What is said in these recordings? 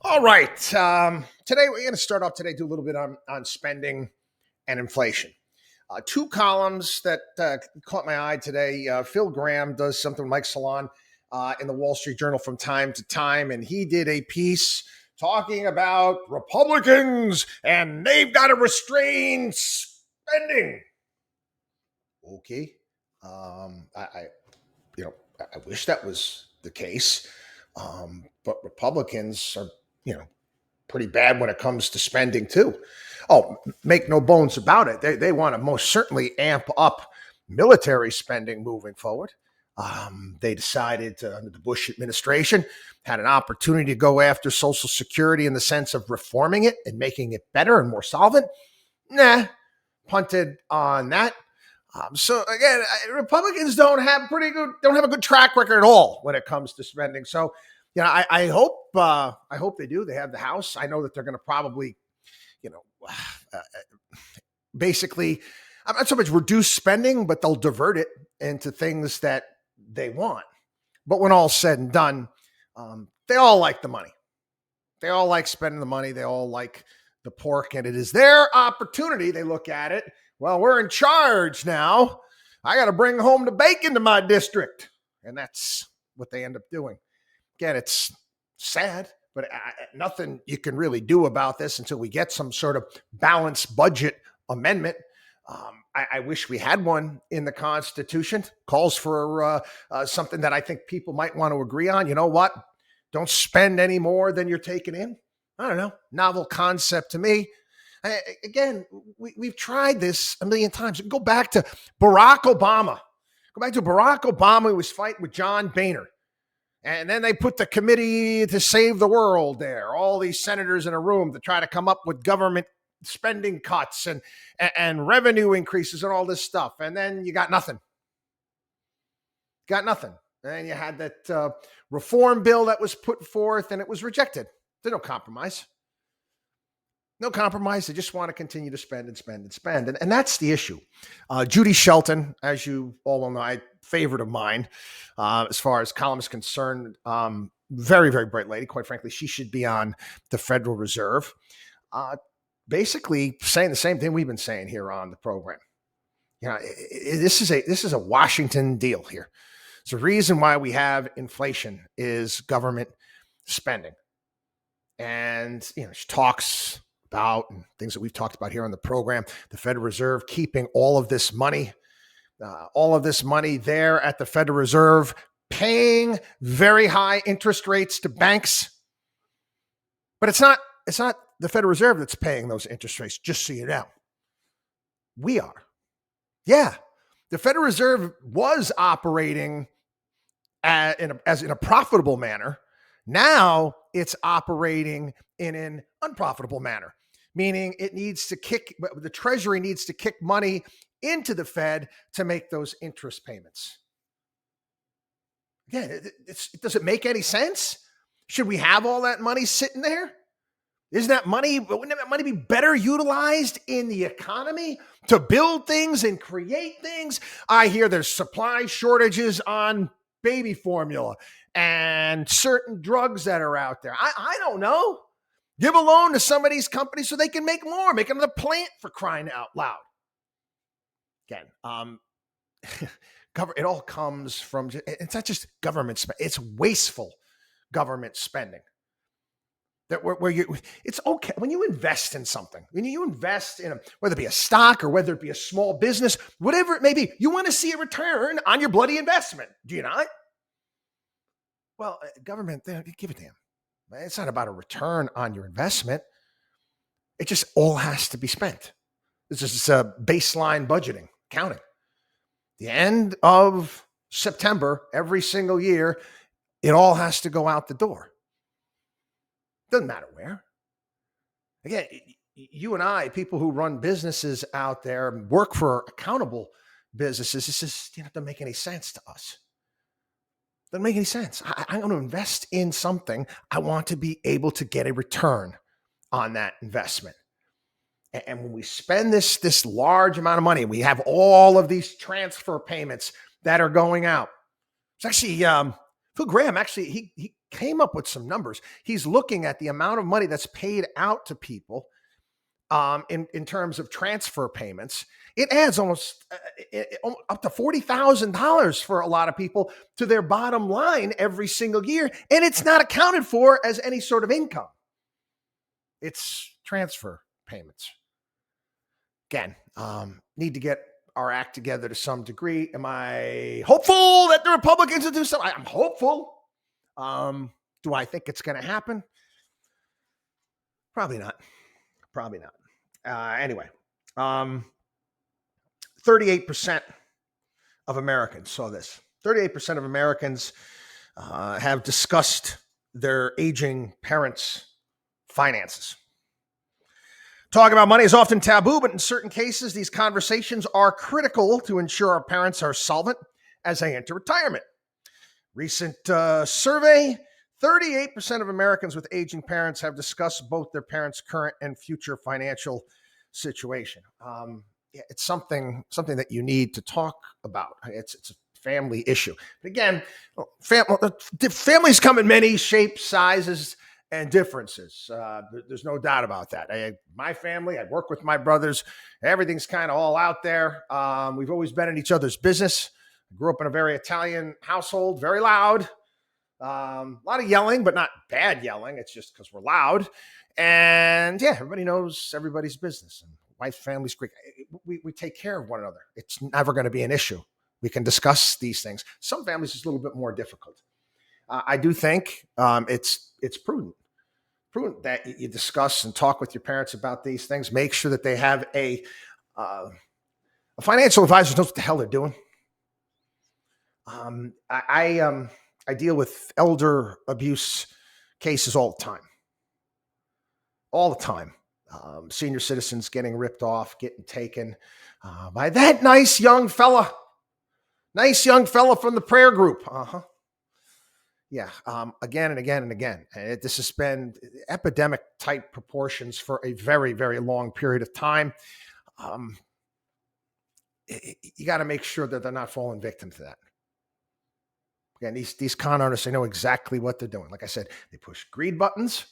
All right. Today, we're going to start off today, do a little bit on spending and inflation. Two columns that caught my eye today. Phil Graham does something with Mike Salon in the Wall Street Journal from time to time, and he did a piece talking about Republicans and they've got to restrain spending. Okay. I I wish that was the case. But Republicans are, pretty bad when it comes to spending too. Oh, make no bones about it. They want to most certainly amp up military spending moving forward. They decided under the Bush administration had an opportunity to go after Social Security in the sense of reforming it and making it better and more solvent. Nah, punted on that. So again, Republicans don't have a good track record at all when it comes to spending. So, I hope they do. They have the House. I know that they're going to probably, basically, not so much reduce spending, but they'll divert it into things that they want. But when all's said and done, they all like the money. They all like spending the money. They all like the pork, and it is their opportunity. They look at it. Well, we're in charge now. I got to bring home the bacon to my district. And that's what they end up doing. Again, it's sad, but nothing you can really do about this until we get some sort of balanced budget amendment. I wish we had one in the Constitution. Calls for something that I think people might want to agree on. You know what? Don't spend any more than you're taking in. I don't know. Novel concept to me. Again, we've tried this a million times. Go back to Barack Obama. Go back to Barack Obama who was fighting with John Boehner. And then they put the committee to save the world there. All these senators in a room to try to come up with government spending cuts and revenue increases and all this stuff. And then you got nothing. Got nothing. And you had that reform bill that was put forth and it was rejected. There's no compromise. No compromise. They just want to continue to spend and spend and spend. And that's the issue. Judy Shelton, as you all will know, a favorite of mine as far as column is concerned. Very, very bright lady. Quite frankly, she should be on the Federal Reserve. Basically saying the same thing we've been saying here on the program. This is a Washington deal here. It's the reason why we have inflation is government spending. And, she talks about and things that we've talked about here on the program, the Federal Reserve keeping all of this money there at the Federal Reserve, paying very high interest rates to banks. But it's not the Federal Reserve that's paying those interest rates, just so you know. We are. Yeah. The Federal Reserve was operating in a profitable manner. Now it's operating in an unprofitable manner, meaning the Treasury needs to kick money into the Fed to make those interest payments. Again, does it make any sense? Should we have all that money sitting there? Wouldn't that money be better utilized in the economy to build things and create things? I hear there's supply shortages on baby formula and certain drugs that are out there. I don't know. Give a loan to some of these companies so they can make more, make another plant for crying out loud. Again, it all comes from, it's not just government spending, it's wasteful government spending. It's okay when you invest in something, when you invest in whether it be a stock or whether it be a small business, whatever it may be, you want to see a return on your bloody investment. Do you not? Well, government, they give a damn. It's not about a return on your investment. It just all has to be spent. It's just baseline budgeting, counting. The end of September, every single year, it all has to go out the door. Doesn't matter where. Again, you and I, people who run businesses out there, work for accountable businesses, this just doesn't make any sense to us. Doesn't make any sense. I'm going to invest in something. I want to be able to get a return on that investment. And when we spend this large amount of money, we have all of these transfer payments that are going out. It's actually Phil Graham. Actually, he came up with some numbers. He's looking at the amount of money that's paid out to people in terms of transfer payments. It adds almost up to $40,000 for a lot of people to their bottom line every single year. And it's not accounted for as any sort of income. It's transfer payments. Again, need to get our act together to some degree. Am I hopeful that the Republicans will do something? I'm hopeful. Do I think it's going to happen? Probably not. Probably not. Anyway, 38% of Americans saw this. 38% of Americans have discussed their aging parents' finances. Talking about money is often taboo, but in certain cases, these conversations are critical to ensure our parents are solvent as they enter retirement. Recent survey, 38% of Americans with aging parents have discussed both their parents' current and future financial situation. It's something that you need to talk about. It's a family issue. But again, families come in many shapes, sizes, and differences. There's no doubt about that. My family, I work with my brothers. Everything's kind of all out there. We've always been in each other's business. I grew up in a very Italian household, very loud. A lot of yelling, but not bad yelling. It's just because we're loud. And yeah, everybody knows everybody's business. And wife's family's great. We take care of one another. It's never going to be an issue. We can discuss these things. Some families it's a little bit more difficult. I do think it's prudent that you discuss and talk with your parents about these things. Make sure that they have a financial advisor who knows what the hell they're doing. I deal with elder abuse cases all the time. Senior citizens getting ripped off, getting taken by that nice young fella from the prayer group. Yeah, again and again and again. This has been epidemic type proportions for a very, very long period of time. You got to make sure that they're not falling victim to that. Again, these con artists, they know exactly what they're doing. Like I said, they push greed buttons.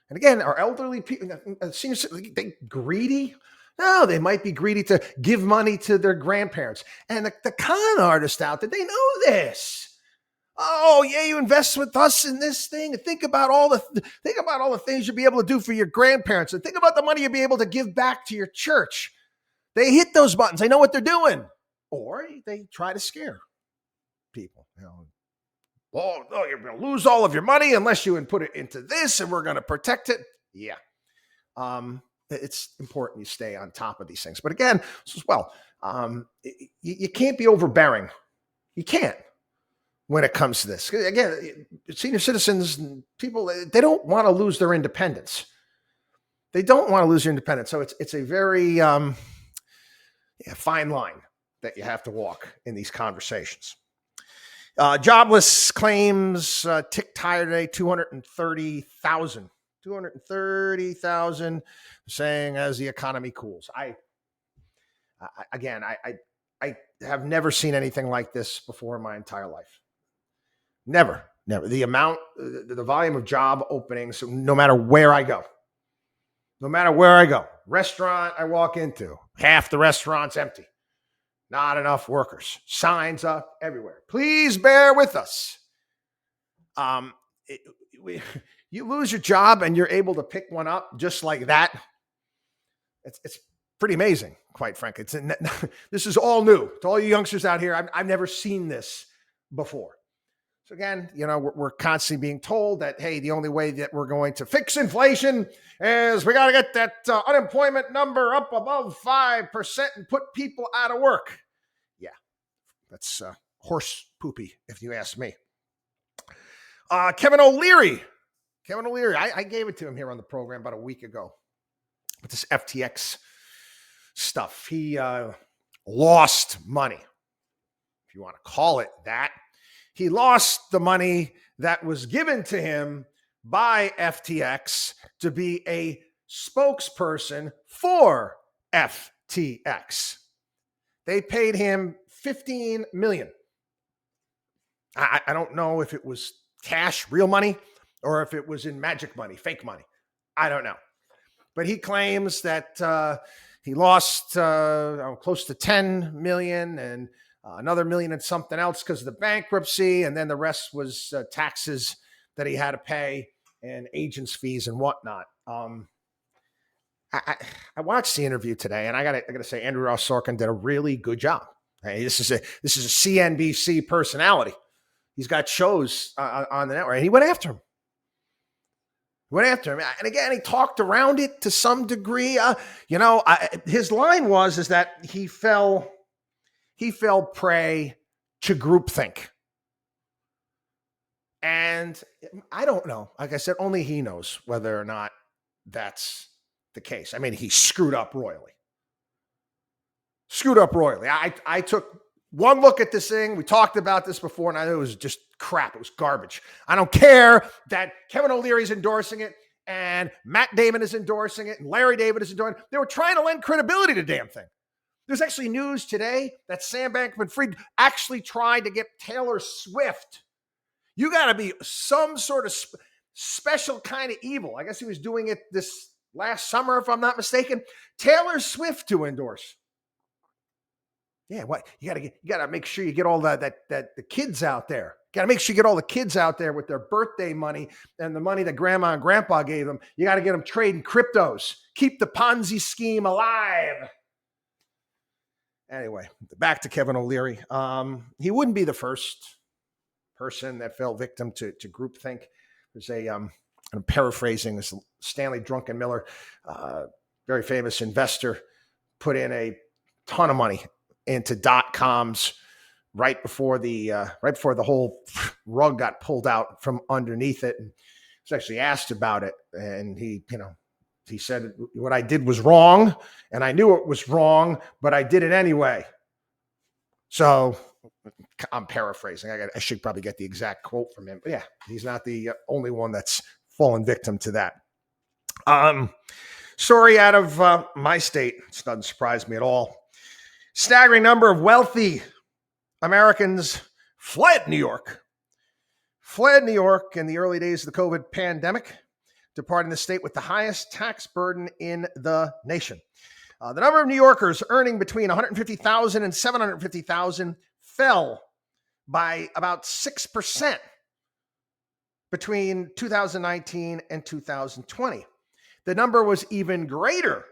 And again, our elderly people, seniors, they greedy? No, they might be greedy to give money to their grandparents. And the con artists out there, they know this. Oh, yeah, you invest with us in this thing. And think about all the things you'll be able to do for your grandparents. And think about the money you'll be able to give back to your church. They hit those buttons. They know what they're doing. Or they try to scare people. Oh, no, you're going to lose all of your money unless you put it into this, and we're going to protect it. Yeah. It's important you stay on top of these things. But again, as well, you can't be overbearing. You can't when it comes to this. Again, senior citizens, people, they don't want to lose their independence. So it's a very fine line that you have to walk in these conversations. Jobless claims ticked higher today, 230,000. 230,000 saying as the economy cools. I have never seen anything like this before in my entire life. Never. The volume of job openings, no matter where I go, restaurant I walk into, half the restaurant's empty. Not enough workers. Signs up everywhere. Please bear with us. You lose your job and you're able to pick one up just like that. It's pretty amazing, quite frankly. This is all new to all you youngsters out here. I've never seen this before. So again, we're constantly being told that, hey, the only way that we're going to fix inflation is we got to get that unemployment number up above 5% and put people out of work. Yeah, that's horse poopy, if you ask me. Kevin O'Leary, I gave it to him here on the program about a week ago with this FTX stuff. He lost money, if you want to call it that. He lost the money that was given to him by FTX to be a spokesperson for FTX. They paid him $15 million. I don't know if it was cash, real money. or if it was in magic money, fake money. I don't know. But he claims that he lost close to 10 million and another million and something else because of the bankruptcy. And then the rest was taxes that he had to pay and agents' fees and whatnot. I watched the interview today, and I gotta say, Andrew Ross Sorkin did a really good job. Hey, this is a CNBC personality. He's got shows on the network, and he went after him. And again, he talked around it to some degree. His line is that he fell prey to groupthink. And I don't know. Like I said, only he knows whether or not that's the case. I mean, he screwed up royally. I took one look at this thing. We talked about this before, and I knew it was just crap. It was garbage. I don't care that Kevin O'Leary's endorsing it, and Matt Damon is endorsing it, and Larry David is endorsing it. They were trying to lend credibility to the damn thing. There's actually news today that Sam Bankman-Fried actually tried to get Taylor Swift. You got to be some sort of special kind of evil. I guess he was doing it this last summer, if I'm not mistaken. Taylor Swift to endorse. Yeah, what you got to make sure you get all the kids out there. Got to make sure you get all the kids out there with their birthday money and the money that grandma and grandpa gave them. You got to get them trading cryptos. Keep the Ponzi scheme alive. Anyway, back to Kevin O'Leary. He wouldn't be the first person that fell victim to groupthink. There's I'm paraphrasing this, Stanley Druckenmiller, very famous investor, put in a ton of money into .coms right before the whole rug got pulled out from underneath it. And he was actually asked about it, and he said, what I did was wrong, and I knew it was wrong, but I did it anyway. So I'm paraphrasing. I should probably get the exact quote from him. But yeah, he's not the only one that's fallen victim to that. Story out of my state. It doesn't surprise me at all. Staggering number of wealthy Americans fled New York in the early days of the COVID pandemic, departing the state with the highest tax burden in the nation. The number of New Yorkers earning between $150,000 and $750,000 fell by about 6% between 2019 and 2020. The number was even greater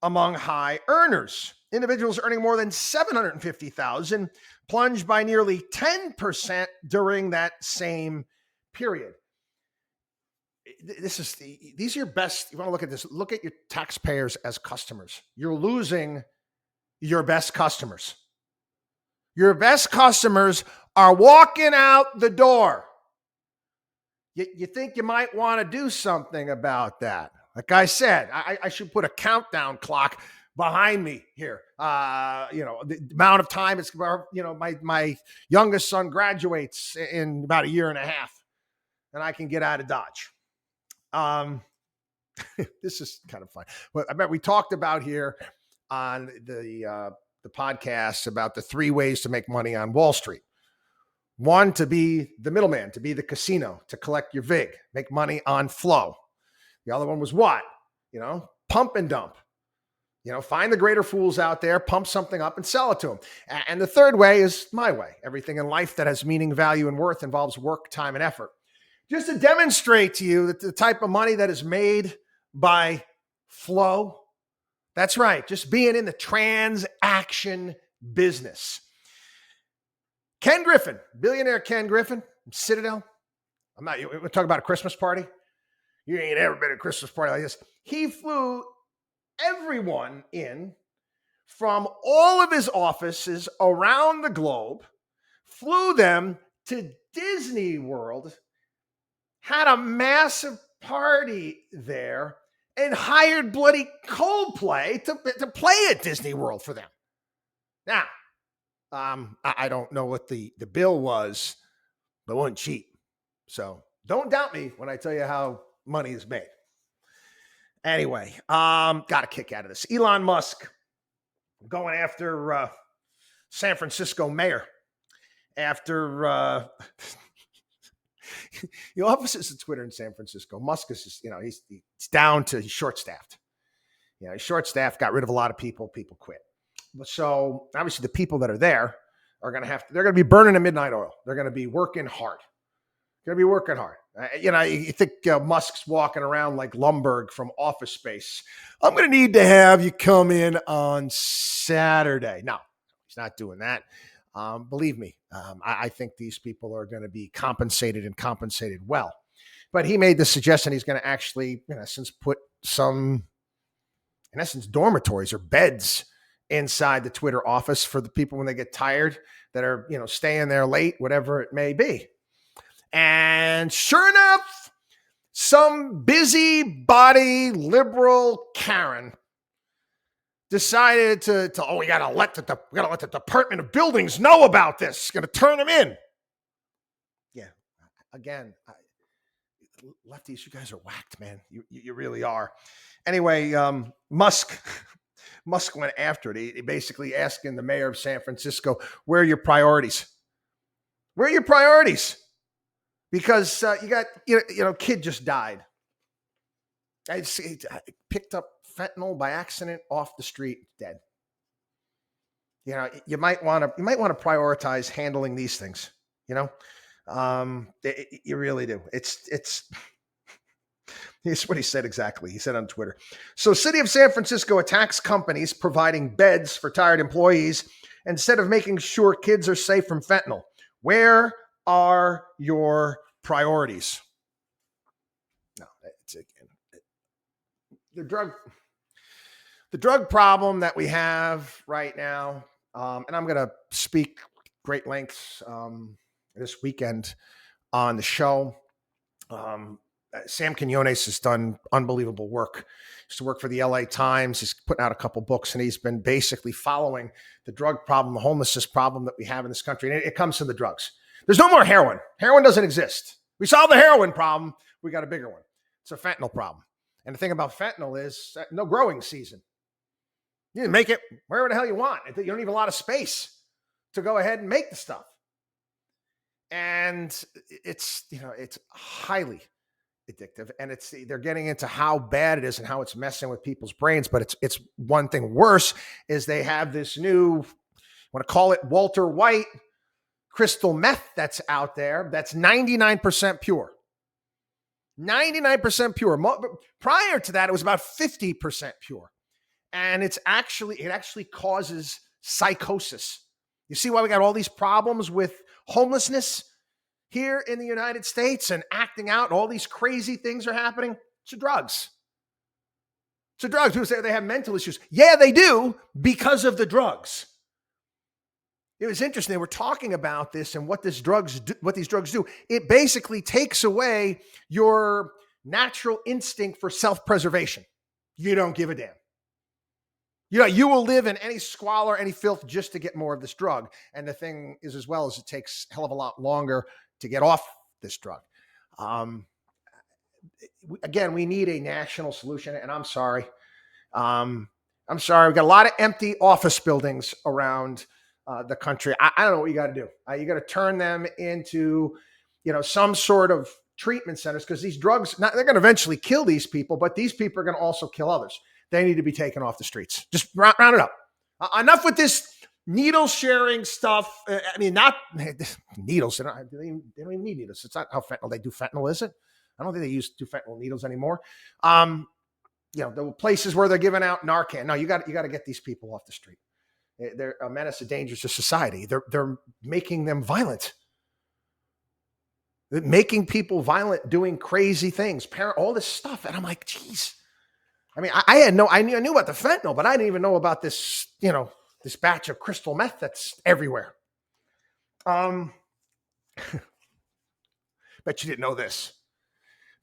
among high earners. Individuals earning more than $750,000 plunged by nearly 10% during that same period. These are your best. You want to look at this. Look at your taxpayers as customers. You're losing your best customers. Your best customers are walking out the door. You think you might want to do something about that. Like I said, I should put a countdown clock behind me here. The amount of time it's, my youngest son graduates in about a year and a half, and I can get out of Dodge. This is kind of fun. But I bet we talked about here on the podcast about the 3 ways to make money on Wall Street. 1, to be the middleman, to be the casino, to collect your vig, make money on flow. The other one was what? Pump and dump. Find the greater fools out there, pump something up and sell it to them. And the third way is my way. Everything in life that has meaning, value, and worth involves work, time, and effort. Just to demonstrate to you that the type of money that is made by flow, that's right, just being in the transaction business. Ken Griffin, billionaire Ken Griffin, Citadel. We're talking about a Christmas party. You ain't ever been at a Christmas party like this. He flew everyone in from all of his offices around the globe, flew them to Disney World, had a massive party there, and hired bloody Coldplay to play at Disney World for them. Now, I don't know what the bill was, but it wasn't cheap. So don't doubt me when I tell you how money is made. Anyway, got a kick out of this. Elon Musk going after San Francisco mayor after The offices of Twitter in San Francisco, Musk is just, he's down to, he's short-staffed. He's short-staffed, got rid of a lot of people, people quit. So obviously the people that are there are going to they're going to be burning a midnight oil. They're going to be working hard. You think Musk's walking around like Lumbergh from Office Space. I'm going to need to have you come in on Saturday. No, he's not doing that. Believe me, I think these people are going to be compensated and compensated well. But he made the suggestion he's going to actually, in essence, put some, dormitories or beds inside the Twitter office for the people when they get tired that are, staying there late, whatever it may be. And sure enough, some busybody liberal Karen decided to we gotta let the Department of Buildings know about this. It's gonna turn them in. Yeah, again, lefties, you guys are whacked, man. You really are. Anyway, Musk went after it. He basically asking the mayor of San Francisco, "Where are your priorities? Where are your priorities?" Because you got, kid just died. I picked up fentanyl by accident off the street, dead. You might want to prioritize handling these things. You really do. Here's what he said exactly. He said on Twitter. So, City of San Francisco attacks companies providing beds for tired employees instead of making sure kids are safe from fentanyl. Where are your priorities? No, it's again the drug problem that we have right now. And I'm going to speak great lengths this weekend on the show. Sam Quinones has done unbelievable work. He used to work for the LA Times. He's putting out a couple books, and he's been basically following the drug problem, the homelessness problem that we have in this country. And it comes from the drugs. There's no more heroin. Heroin doesn't exist. We solved the heroin problem. We got a bigger one. It's a fentanyl problem. And the thing about fentanyl is no growing season. You can make it wherever the hell you want. You don't need a lot of space to go ahead and make the stuff. And it's highly addictive. And they're getting into how bad it is and how it's messing with people's brains. But it's one thing worse is they have this new, I want to call it Walter White, crystal meth that's out there that's 99% pure. 99% pure. Prior to that, it was about 50% pure. And it actually causes psychosis. You see why we got all these problems with homelessness here in the United States and acting out, and all these crazy things are happening? It's the drugs. It's the drugs. People say they have mental issues. Yeah, they do, because of the drugs. It was interesting. They were talking about this and what these drugs do. It basically takes away your natural instinct for self-preservation. You don't give a damn. You will live in any squalor, any filth just to get more of this drug. And the thing is, as well, is it takes a hell of a lot longer to get off this drug. Again, we need a national solution. And I'm sorry. We've got a lot of empty office buildings around the country. I don't know what you got to do. You got to turn them into, some sort of treatment centers, because these drugs, they're going to eventually kill these people, but these people are going to also kill others. They need to be taken off the streets. Just round it up. Enough with this needle sharing stuff. Not needles. They don't even need needles. It's not how they do fentanyl, is it? I don't think they do fentanyl needles anymore. The places where they're giving out Narcan. No, you got to get these people off the street. They're a menace, a danger to society. They're making them violent. They're making people violent, doing crazy things, all this stuff. And I'm like, geez. I knew about the fentanyl, but I didn't even know about this, this batch of crystal meth that's everywhere. Bet you didn't know this.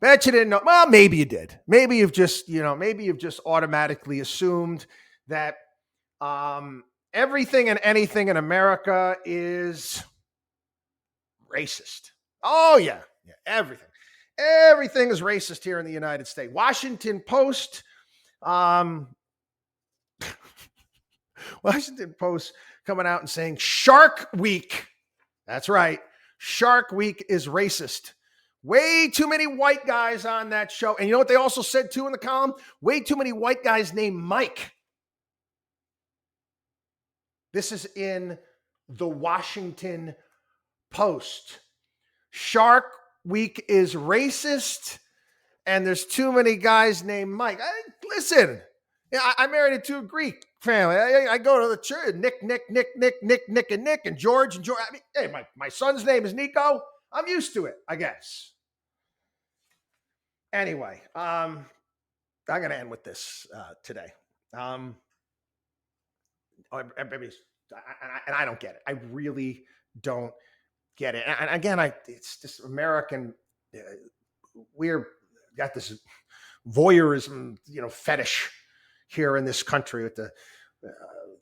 Bet you didn't know. Well, maybe you did. Maybe you've just automatically assumed that everything and anything in America is racist. Oh, yeah, everything. Everything is racist here in the United States. Washington Post coming out and saying Shark Week. That's right. Shark Week is racist. Way too many white guys on that show. And you know what they also said too in the column? Way too many white guys named Mike. This is in the Washington Post. Shark Week is racist, and there's too many guys named Mike. Listen, I married into a Greek family. I go to the church. Nick, and George. I mean, hey, my son's name is Nico. I'm used to it, I guess. Anyway, I'm going to end with this today. And I don't get it. I really don't get it. And again, it's just American. We're got this voyeurism, fetish here in this country with the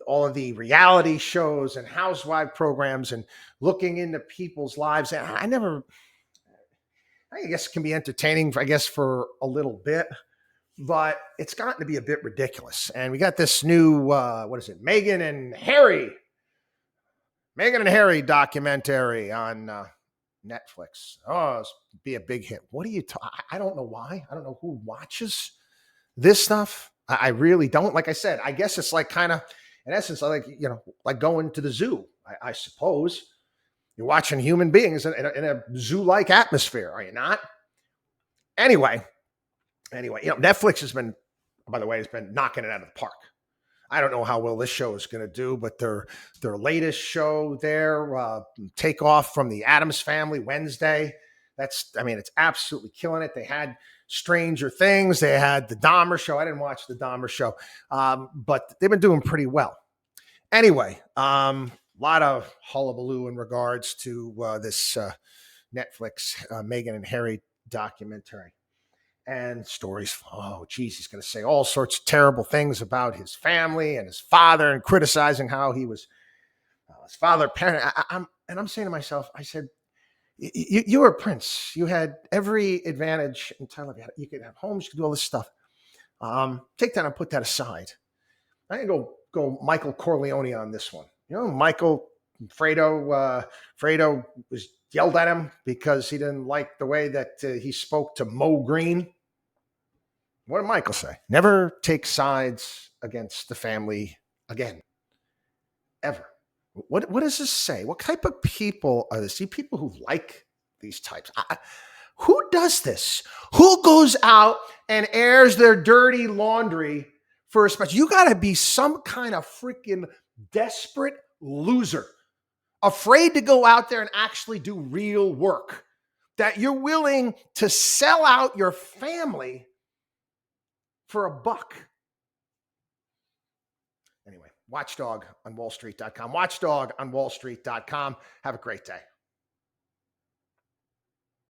all of the reality shows and housewife programs and looking into people's lives. And I guess it can be entertaining, for a little bit, but it's gotten to be a bit ridiculous. And we got this new, Meghan and Harry documentary on Netflix. Oh, it's be a big hit. What are you I don't know why. I don't know who watches this stuff. I really don't. Like I said, I guess it's like kind of, in essence, like going to the zoo. I suppose you're watching human beings in a zoo-like atmosphere, are you not? Anyway, Netflix has been, by the way, has been knocking it out of the park. I don't know how well this show is going to do, but their latest show there, Takeoff from the Addams Family, Wednesday. It's absolutely killing it. They had Stranger Things. They had the Dahmer show. I didn't watch the Dahmer show, but they've been doing pretty well. Anyway, a lot of hullabaloo in regards to this Netflix Meghan and Harry documentary. And stories, he's going to say all sorts of terrible things about his family and his father and criticizing how he was his father parent. I'm saying to myself, I said, you were a prince. You had every advantage in time. You could have homes, you could do all this stuff. Take that and put that aside. I can go Michael Corleone on this one. Michael Fredo was yelled at him because he didn't like the way that he spoke to Mo Green. What did Michael say? Never take sides against the family again. Ever. What does this say? What type of people are this? See, people who like these types. Who does this? Who goes out and airs their dirty laundry for a special? You got to be some kind of freaking desperate loser, afraid to go out there and actually do real work, that you're willing to sell out your family for $1. Anyway, WatchDog on WallStreet.com. WatchDog on WallStreet.com. Have a great day.